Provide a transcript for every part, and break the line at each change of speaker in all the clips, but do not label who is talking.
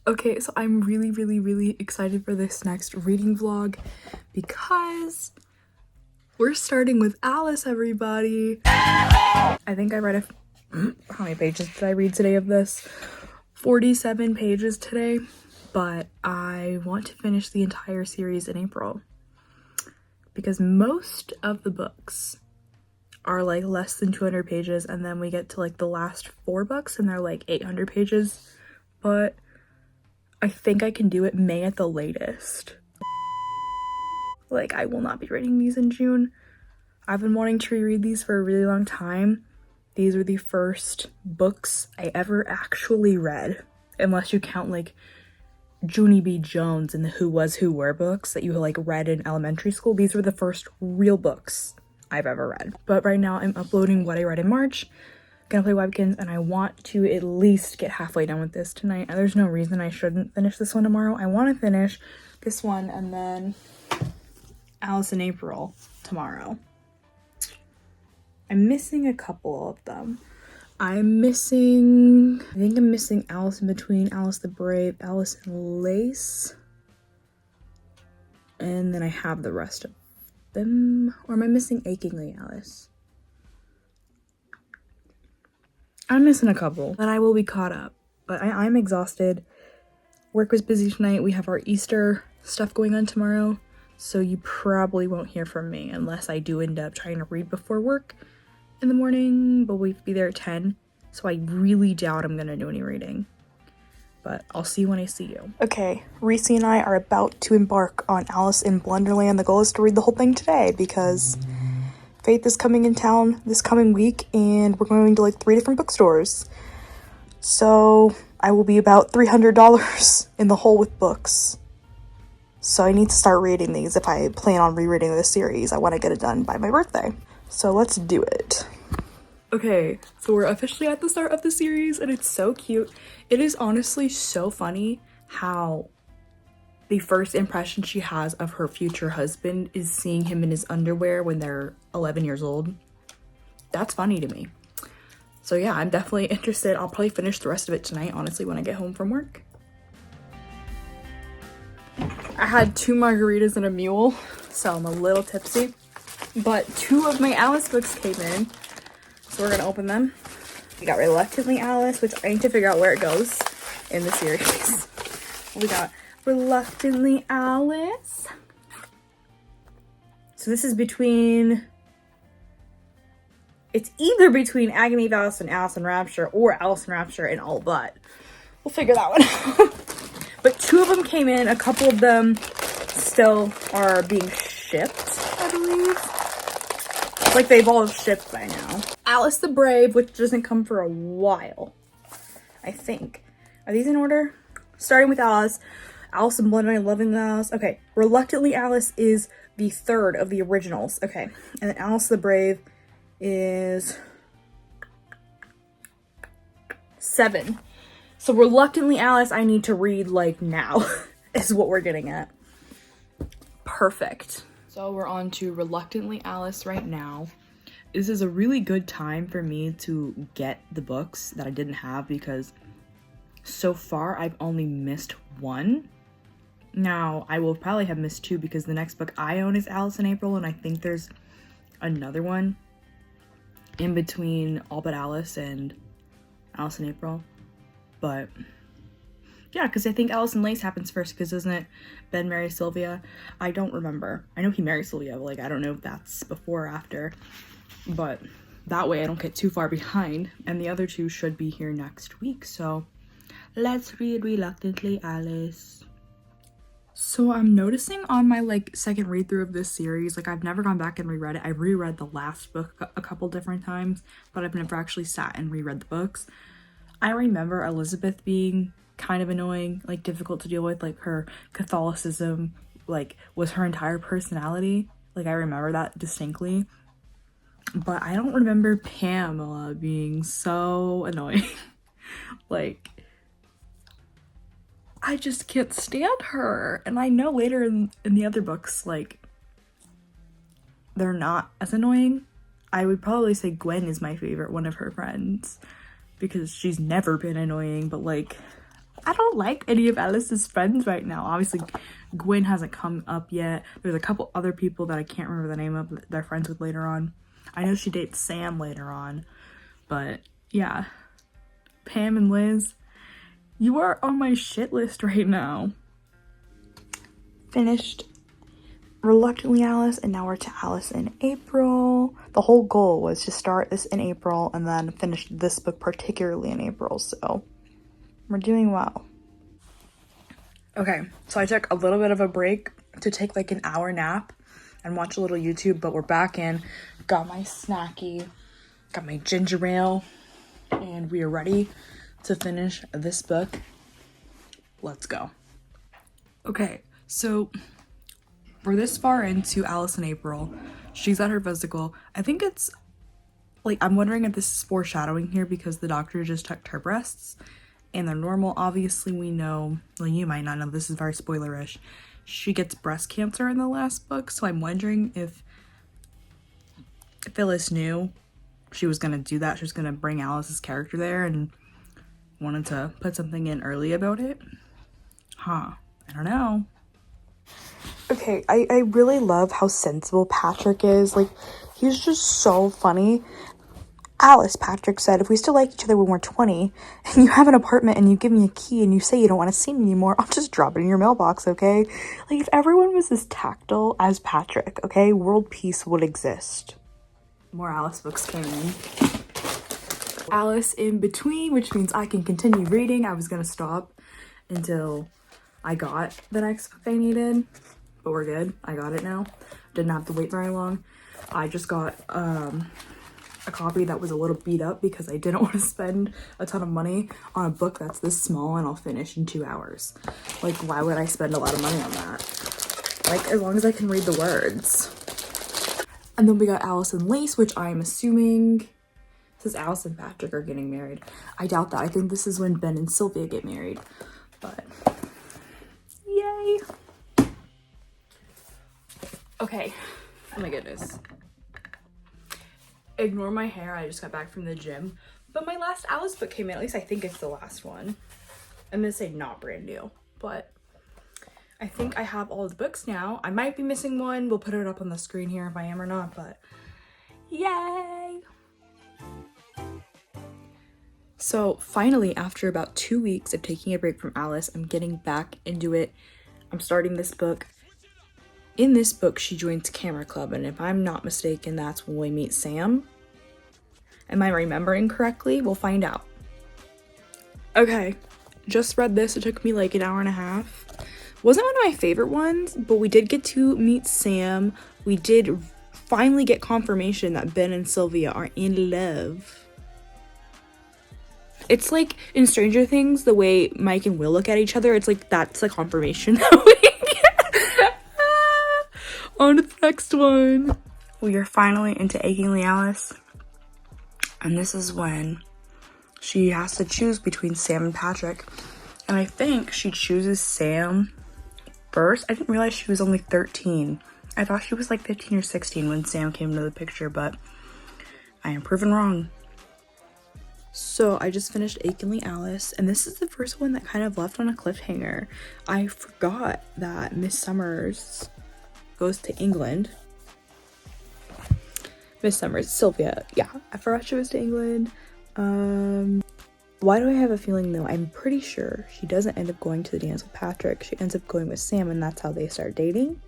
Okay, so I'm really excited for this next reading vlog because we're starting with Alice, everybody. I think I read how many pages did I read today of this? 47 pages today, but I want to finish the entire series in April because most of the books are like less than 200 pages, and then we get to like the last 4 books and they're like 800 pages, but I think I can do it May at the latest. Like, I will not be reading these in June. I've been wanting to reread these for a really long time. These are the first books I ever actually read, unless you count like Junie B. Jones and the Who Was Who Were books that you like read in elementary school. These were the first real books I've ever read. But right now I'm uploading what I read in March. Gonna play Webkinz, and I want to at least get halfway done with this tonight. There's no reason I shouldn't finish this one tomorrow. I want to finish this one and then Alice in April tomorrow. I'm missing a couple of them. I think I'm missing Alice in Between, Alice the Brave, Alice in Lace, and then I have the rest of them. Or am I missing Achingly Alice? I'm missing a couple, but I will be caught up. But I'm exhausted. Work was busy tonight. We have our Easter stuff going on tomorrow, so you probably won't hear from me unless I do end up trying to read before work in the morning, but we'll be there at 10, so I really doubt I'm gonna do any reading. But I'll see you when I see you. Okay, Reese and I are about to embark on Alice in Blunderland. The goal is to read the whole thing today because Faith is coming in town this coming week and we're going to like 3 different bookstores. So I will be about $300 in the hole with books. So I need to start reading these if I plan on rereading this series. I want to get it done by my birthday. So let's do it. Okay, so we're officially at the start of the series and it's so cute. It is honestly so funny how the first impression she has of her future husband is seeing him in his underwear when they're 11 years old. That's funny to me. So yeah, I'm definitely interested. I'll probably finish the rest of it tonight, honestly, when I get home from work. I had 2 margaritas and a mule, so I'm a little tipsy. But 2 of my Alice books came in, so we're gonna open them. We got Reluctantly Alice, which I need to figure out where it goes in the series. We got Reluctantly Alice. So this is it's either between Agony of Alice and Alice in Rapture, or Alice in Rapture and All But. We'll figure that one out. But 2 of them came in. A couple of them still are being shipped, I believe. Like they've all shipped by now. Alice the Brave, which doesn't come for a while, I think. Are these in order? Starting with Alice. Alice in Blunderland, Loving Alice. Okay, Reluctantly Alice is the 3rd of the originals. Okay, and then Alice the Brave is 7. So Reluctantly Alice I need to read like now is what we're getting at. Perfect. So we're on to Reluctantly Alice right now. This is a really good time for me to get the books that I didn't have because so far I've only missed 1. Now I will probably have missed 2 because the next book I own is Alice in April, and I think there's another one in between All But Alice and Alice in April. But yeah, because I think Alice in Lace happens first, because isn't it Ben marries Sylvia? I don't remember. I know he marries Sylvia, but like I don't know if that's before or after. But that way I don't get too far behind, and the other 2 should be here next week. So let's read Reluctantly Alice. So I'm noticing on my like second read through of this series, like I've never gone back and reread it. I reread the last book a couple different times, but I've never actually sat and reread the books. I remember Elizabeth being kind of annoying, like difficult to deal with, like her Catholicism like was her entire personality. Like I remember that distinctly. But I don't remember Pamela being so annoying. Like I just can't stand her. And I know later in the other books, like, they're not as annoying. I would probably say Gwen is my favorite one of her friends because she's never been annoying, but like I don't like any of Alice's friends right now. Obviously, Gwen hasn't come up yet. There's a couple other people that I can't remember the name of that they're friends with later on. I know she dates Sam later on. But yeah, Pam and Liz, you are on my shit list right now. Finished Reluctantly Alice, and now we're to Alice in April. The whole goal was to start this in April and then finish this book particularly in April, so we're doing well. Okay, so I took a little bit of a break to take like an hour nap and watch a little YouTube, but we're back in. Got my snacky, got my ginger ale, and we are ready to finish this book. Let's go. Okay, so we're this far into Alice in April. She's at her physical. I think it's like, I'm wondering if this is foreshadowing here because the doctor just checked her breasts and they're normal. Obviously, we know, well, you might not know, this is very spoilerish. She gets breast cancer in the last book, so I'm wondering if Phyllis knew she was gonna do that. She was gonna bring Alice's character there and wanted to put something in early about it. I don't know. Okay, I really love how sensible Patrick is. Like, he's just so funny. Alice, Patrick said, if we still like each other when we're 20, and you have an apartment and you give me a key and you say you don't want to see me anymore, I'll just drop it in your mailbox, okay? Like, if everyone was as tactile as Patrick, okay, world peace would exist. More Alice books came in. Alice in Between, which means I can continue reading. I was gonna stop until I got the next book I needed, but we're good. I got it now. Didn't have to wait very long. I just got a copy that was a little beat up because I didn't want to spend a ton of money on a book that's this small and I'll finish in 2 hours. Like, why would I spend a lot of money on that? Like, as long as I can read the words. And then we got Alice and Lace, which I'm assuming says Alice and Patrick are getting married. I doubt that. I think this is when Ben and Sylvia get married. But yay. Okay. Oh my goodness. Ignore my hair. I just got back from the gym. But my last Alice book came in. At least I think it's the last one. I'm gonna say not brand new, but I think I have all the books now. I might be missing one. We'll put it up on the screen here if I am or not, but yay! So finally, after about 2 weeks of taking a break from Alice, I'm getting back into it. I'm starting this book. In this book, she joins Camera Club, and if I'm not mistaken, that's when we meet Sam. Am I remembering correctly? We'll find out. Okay, just read this. It took me like an hour and a half. Wasn't one of my favorite ones, but we did get to meet Sam. We did finally get confirmation that Ben and Sylvia are in love. It's like in Stranger Things, the way Mike and Will look at each other, it's like that's the confirmation that we get. On to the next one. We are finally into Achingly Alice. And this is when she has to choose between Sam and Patrick. And I think she chooses Sam first. I didn't realize she was only 13. I thought she was like 15 or 16 when Sam came into the picture, but I am proven wrong. So I just finished Achingly Alice, and this is the first one that kind of left on a cliffhanger. I forgot that Miss Summers goes to England. Miss Summers, Sylvia, yeah, I forgot she was to England. Why do I have a feeling though? I'm pretty sure she doesn't end up going to the dance with Patrick. She ends up going with Sam, and that's how they start dating.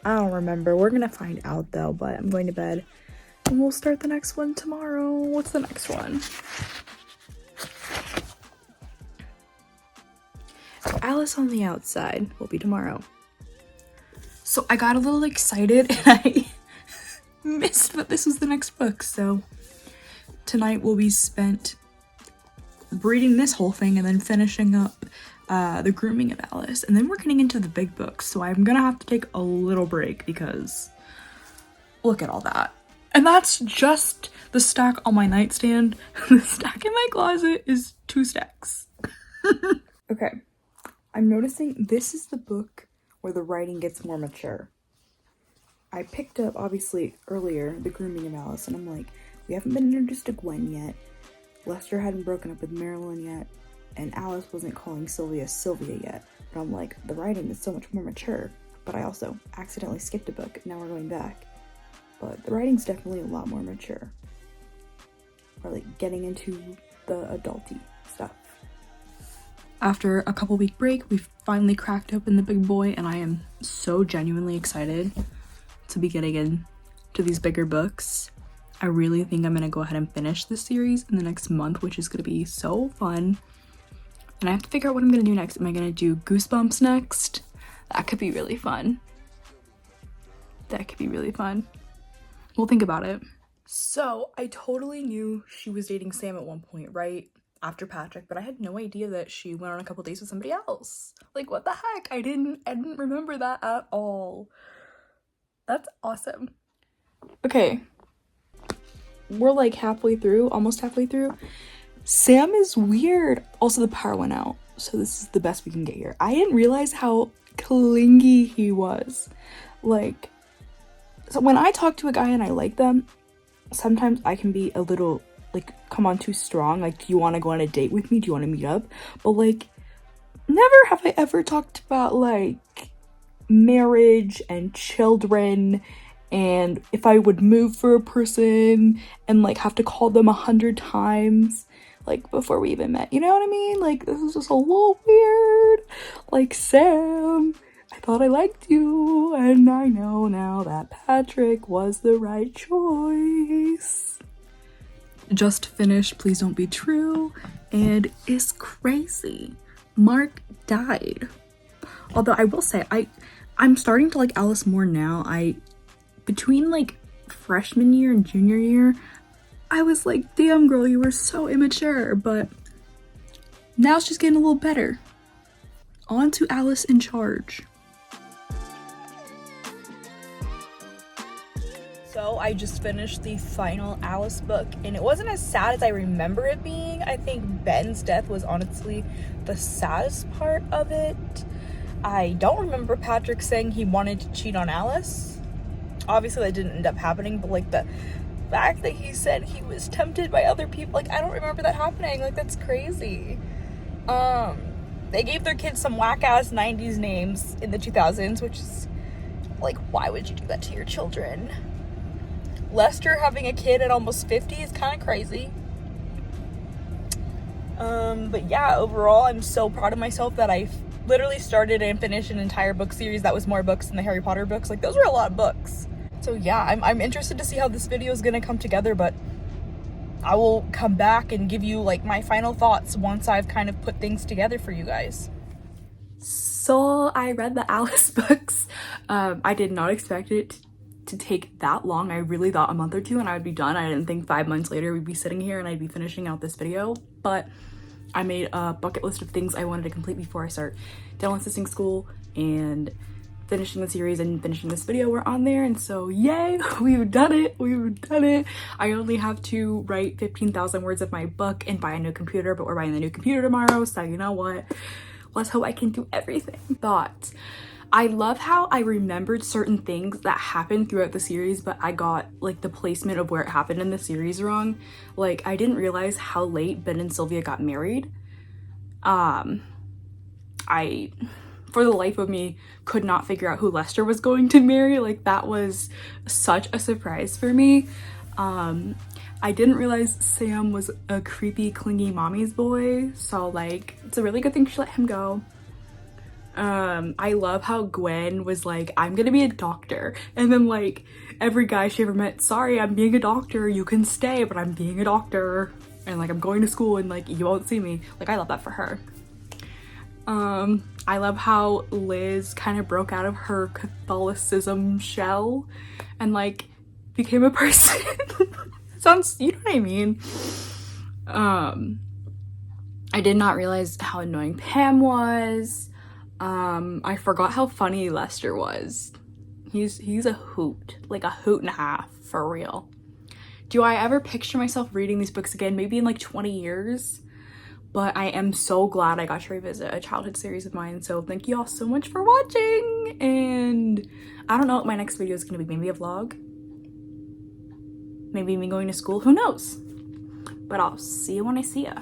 I don't remember. We're gonna find out though, but I'm going to bed. And we'll start the next one tomorrow. What's the next one? Alice on the Outside will be tomorrow. So I got a little excited and I missed that this was the next book. So tonight will be spent reading this whole thing and then finishing up The Grooming of Alice. And then we're getting into the big books. So I'm gonna have to take a little break because look at all that. And that's just the stack on my nightstand. The stack in my closet is 2 stacks. Okay, I'm noticing this is the book where the writing gets more mature. I picked up, obviously, earlier, The Grooming of Alice, and I'm like, we haven't been introduced to Gwen yet. Lester hadn't broken up with Marilyn yet. and Alice wasn't calling Sylvia Sylvia yet. But I'm like, the writing is so much more mature. But I also accidentally skipped a book, now we're going back. But the writing's definitely a lot more mature. Or like getting into the adulty stuff. After a couple week break, we finally cracked open the big boy, and I am so genuinely excited to be getting into these bigger books. I really think I'm gonna go ahead and finish this series in the next month, which is gonna be so fun. And I have to figure out what I'm gonna do next. Am I gonna do Goosebumps next? That could be really fun. That could be really fun. We'll think about it. So I totally knew she was dating Sam at one point, right? After Patrick, but I had no idea that she went on a couple dates with somebody else. Like, what the heck? I didn't remember that at all. That's awesome. Okay. We're like halfway through, almost halfway through. Sam is weird. Also, the power went out, so this is the best we can get here. I didn't realize how clingy he was. Like, so when I talk to a guy and I like them, sometimes I can be a little, like, come on too strong. Like, do you want to go on a date with me? Do you want to meet up? But, like, never have I ever talked about, like, marriage and children and if I would move for a person and, like, have to call them 100 times, like, before we even met. You know what I mean? Like, this is just a little weird. Like, Sam, I thought I liked you, and I know now that Patrick was the right choice. Just finished Please Don't Be True, and it's crazy. Mark died. Although I will say, I'm starting to like Alice more now. Between like freshman year and junior year, I was like, damn girl, you were so immature, but now she's getting a little better. On to Alice in Charge. So I just finished the final Alice book, and it wasn't as sad as I remember it being. I think Ben's death was honestly the saddest part of it. I don't remember Patrick saying he wanted to cheat on Alice. Obviously that didn't end up happening, but like the fact that he said he was tempted by other people, like I don't remember that happening. Like, that's crazy. They gave their kids some whack-ass 90s names in the 2000s, which is like, why would you do that to your children? Lester having a kid at almost 50 is kind of crazy. But yeah, overall, I'm so proud of myself that I literally started and finished an entire book series that was more books than the Harry Potter books. Like, those were a lot of books. So yeah, I'm interested to see how this video is gonna come together, but I will come back and give you like my final thoughts once I've kind of put things together for you guys. So I read the Alice books. I did not expect it to take that long. I really thought a month or two and I would be done. I didn't think 5 months later we'd be sitting here and I'd be finishing out this video, but I made a bucket list of things I wanted to complete before I start dental assisting school, and finishing the series and finishing this video were on there, and so yay, we've done it. I only have to write 15,000 words of my book and buy a new computer, but we're buying the new computer tomorrow, so you know what, let's hope I can do everything. But I love how I remembered certain things that happened throughout the series, but I got like the placement of where it happened in the series wrong. Like, I didn't realize how late Ben and Sylvia got married. I, for the life of me, could not figure out who Lester was going to marry. Like, that was such a surprise for me. I didn't realize Sam was a creepy, clingy mommy's boy, so like, it's a really good thing she let him go. I love how Gwen was like, I'm gonna be a doctor, and then like every guy she ever met, sorry, I'm being a doctor, you can stay, but I'm being a doctor, and like I'm going to school and like you won't see me. Like, I love that for her. I love how Liz kind of broke out of her Catholicism shell and like became a person. Sounds, you know what I mean? I did not realize how annoying Pam was. I forgot how funny Lester was. He's a hoot, like a hoot and a half, for real. Do I ever picture myself reading these books again? Maybe in like 20 years. But I am so glad I got to revisit a childhood series of mine. So thank you all so much for watching. And I don't know what my next video is going to be. Maybe a vlog. Maybe me going to school. Who knows? But I'll see you when I see ya.